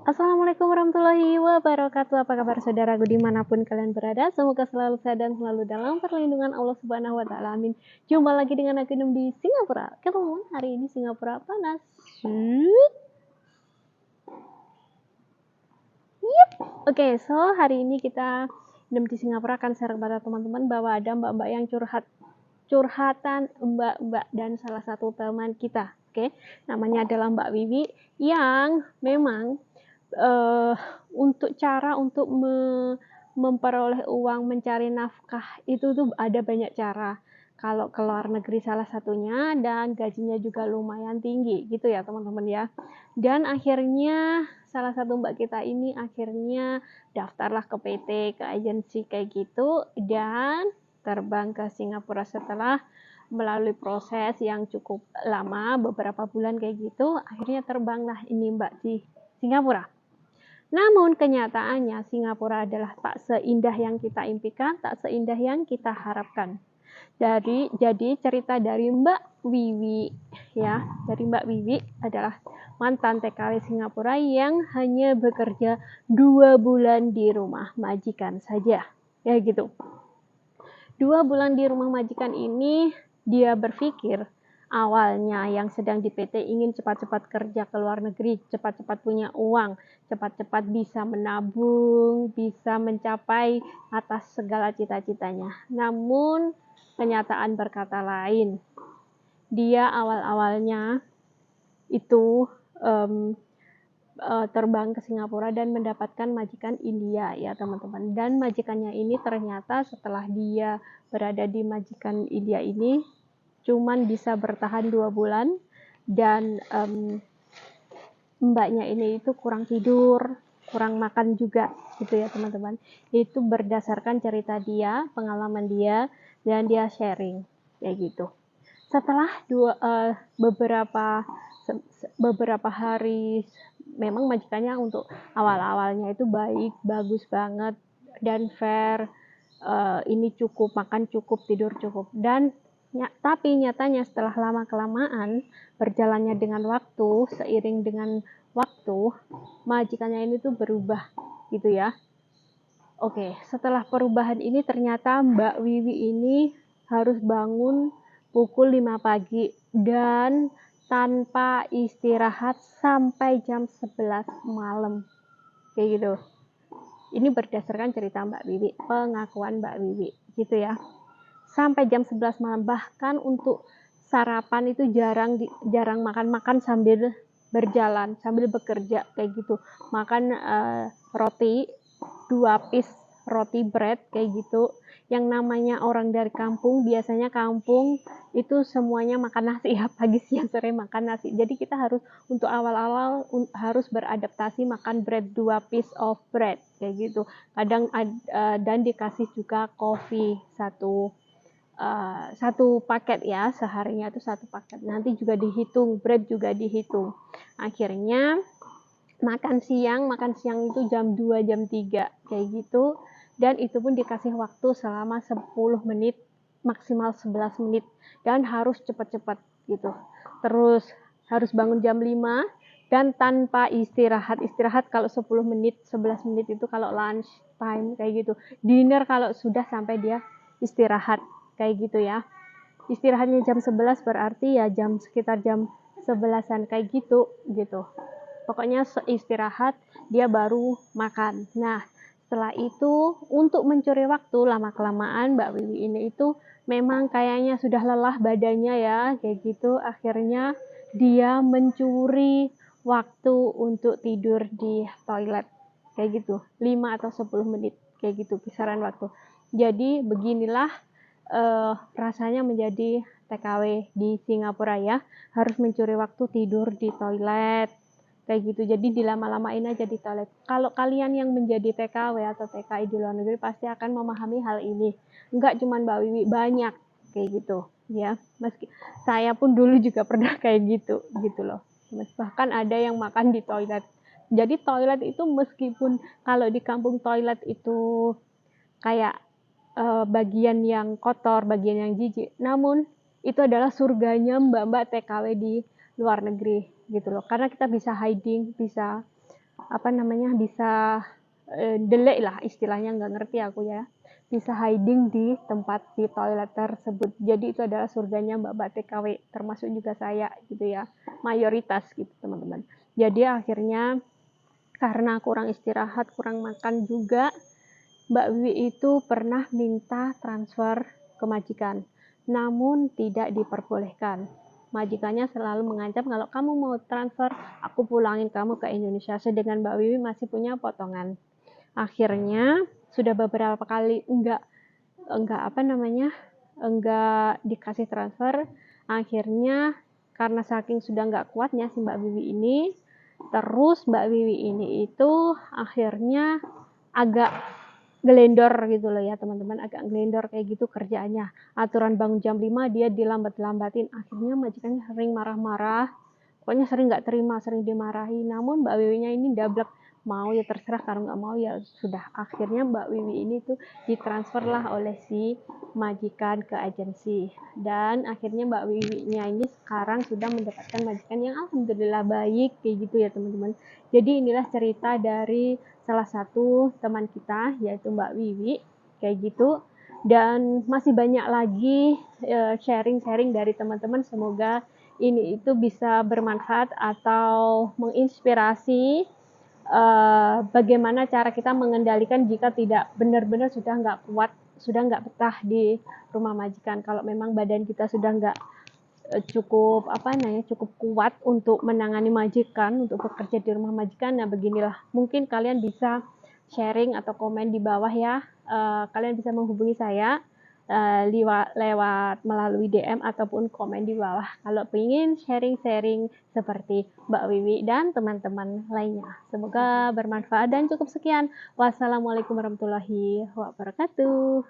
Assalamualaikum warahmatullahi wabarakatuh. Apa kabar saudaraku dimanapun kalian berada? Semoga selalu sehat dan selalu dalam perlindungan Allah Subhanahu Wa Taala. Amin. Jumpa lagi dengan aku di Singapura. Teman-teman, hari ini Singapura panas. Oke, so hari ini kita di Singapura akan share kepada teman-teman bahwa ada mbak-mbak yang curhatan mbak-mbak dan salah satu teman kita. Oke, namanya adalah Mbak Wiwi yang memang untuk cara untuk memperoleh uang, mencari nafkah itu tuh ada banyak cara. Kalau ke luar negeri salah satunya dan gajinya juga lumayan tinggi gitu ya teman-teman ya. Dan akhirnya salah satu mbak kita ini akhirnya daftarlah ke PT, ke agensi kayak gitu dan terbang ke Singapura setelah melalui proses yang cukup lama, beberapa bulan kayak gitu, akhirnya terbanglah ini mbak di Singapura. Namun kenyataannya Singapura adalah tak seindah yang kita impikan, tak seindah yang kita harapkan. Jadi cerita dari Mbak Wiwi ya, dari Mbak Wiwi adalah mantan TKW Singapura yang hanya bekerja 2 bulan di rumah majikan saja. Ya gitu. 2 bulan di rumah majikan ini dia berpikir awalnya yang sedang di PT ingin cepat-cepat kerja ke luar negeri, cepat-cepat punya uang, cepat-cepat bisa menabung, bisa mencapai atas segala cita-citanya. Namun kenyataan berkata lain. Dia awal-awalnya itu terbang ke Singapura dan mendapatkan majikan India ya teman-teman. Dan majikannya ini ternyata setelah dia berada di majikan India ini cuman bisa bertahan 2 bulan dan mbaknya ini itu kurang tidur, kurang makan juga gitu ya teman-teman. Itu berdasarkan cerita dia, pengalaman dia dan dia sharing kayak gitu. Setelah beberapa hari memang majikannya untuk awal-awalnya itu baik, bagus banget dan fair. Ini cukup, makan cukup, tidur cukup dan tapi nyatanya setelah lama kelamaan berjalannya dengan waktu, seiring dengan waktu, majikannya ini tuh berubah gitu ya. Oke, setelah perubahan ini ternyata Mbak Wiwi ini harus bangun pukul 5 pagi dan tanpa istirahat sampai jam 11 malam. Kayak gitu. Ini berdasarkan cerita Mbak Wiwi, pengakuan Mbak Wiwi gitu ya. Sampai jam 11 malam, bahkan untuk sarapan itu jarang makan sambil berjalan, sambil bekerja kayak gitu. Makan roti 2 piece roti bread kayak gitu. Yang namanya orang dari kampung, biasanya kampung itu semuanya makan nasi ya, pagi siang sore makan nasi. Jadi kita harus untuk awal-awal harus beradaptasi makan bread 2 piece of bread kayak gitu. Kadang dan dikasih juga kopi satu paket ya, seharinya itu 1 paket. Nanti juga dihitung, bread juga dihitung. Akhirnya makan siang itu jam 2, jam 3 kayak gitu. Dan itu pun dikasih waktu selama 10 menit, maksimal 11 menit. Dan harus cepat-cepat gitu. Terus harus bangun jam 5 dan tanpa istirahat. Istirahat kalau 10 menit, 11 menit itu kalau lunch time kayak gitu. Dinner kalau sudah sampai dia istirahat kayak gitu ya. Istirahatnya jam 11 berarti ya sekitar jam 11-an kayak gitu. Pokoknya istirahat dia baru makan. Nah, setelah itu untuk mencuri waktu lama-kelamaan Mbak Wiwi ini itu memang kayaknya sudah lelah badannya ya kayak gitu. Akhirnya dia mencuri waktu untuk tidur di toilet kayak gitu. 5 atau 10 menit kayak gitu kisaran waktu. Jadi beginilah rasanya menjadi TKW di Singapura ya, harus mencuri waktu tidur di toilet kayak gitu. Jadi dilama-lamain aja di toilet. Kalau kalian yang menjadi TKW atau TKI di luar negeri pasti akan memahami hal ini. Enggak cuma Mbak Wiwi, banyak kayak gitu ya. Meski saya pun dulu juga pernah kayak gitu loh. Bahkan ada yang makan di toilet. Jadi toilet itu meskipun kalau di kampung toilet itu kayak bagian yang kotor, bagian yang jijik. Namun itu adalah surganya mbak-mbak TKW di luar negeri gitu loh. Karena kita bisa hiding, bisa apa namanya, bisa delay lah istilahnya, nggak ngerti aku ya, bisa hiding di tempat di toilet tersebut. Jadi itu adalah surganya mbak-mbak TKW, termasuk juga saya gitu ya, mayoritas gitu teman-teman. Jadi akhirnya karena kurang istirahat, kurang makan juga, Mbak Wiwi itu pernah minta transfer ke majikan, namun tidak diperbolehkan. Majikannya selalu mengancam, kalau kamu mau transfer, aku pulangin kamu ke Indonesia. Sedangkan Mbak Wiwi masih punya potongan. Akhirnya sudah beberapa kali enggak apa namanya, enggak dikasih transfer. Akhirnya karena saking sudah enggak kuatnya si Mbak Wiwi ini, terus Mbak Wiwi ini itu akhirnya agak gelendor gitu loh ya teman-teman, agak gelendor kayak gitu kerjaannya. Aturan bangun jam 5 dia dilambat-lambatin, akhirnya majikannya sering marah-marah, pokoknya sering nggak terima, sering dimarahi. Namun Mbak Wiwinya ini dablek, mau ya terserah, kalau nggak mau ya sudah. Akhirnya Mbak Wiwi ini tuh ditransfer lah oleh si majikan ke agensi, dan akhirnya Mbak Wiwinya ini sekarang sudah mendapatkan majikan yang alhamdulillah baik kayak gitu ya teman-teman. Jadi inilah cerita dari salah satu teman kita, yaitu Mbak Wiwi kayak gitu. Dan masih banyak lagi sharing-sharing dari teman-teman, semoga ini itu bisa bermanfaat atau menginspirasi bagaimana cara kita mengendalikan jika tidak benar-benar sudah nggak kuat, sudah nggak betah di rumah majikan. Kalau memang badan kita sudah nggak cukup kuat untuk menangani majikan, untuk bekerja di rumah majikan, nah beginilah, mungkin kalian bisa sharing atau komen di bawah ya. Kalian bisa menghubungi saya lewat melalui DM ataupun komen di bawah kalau ingin sharing-sharing seperti Mbak Wiwi dan teman-teman lainnya. Semoga bermanfaat dan cukup sekian. Wassalamualaikum warahmatullahi wabarakatuh.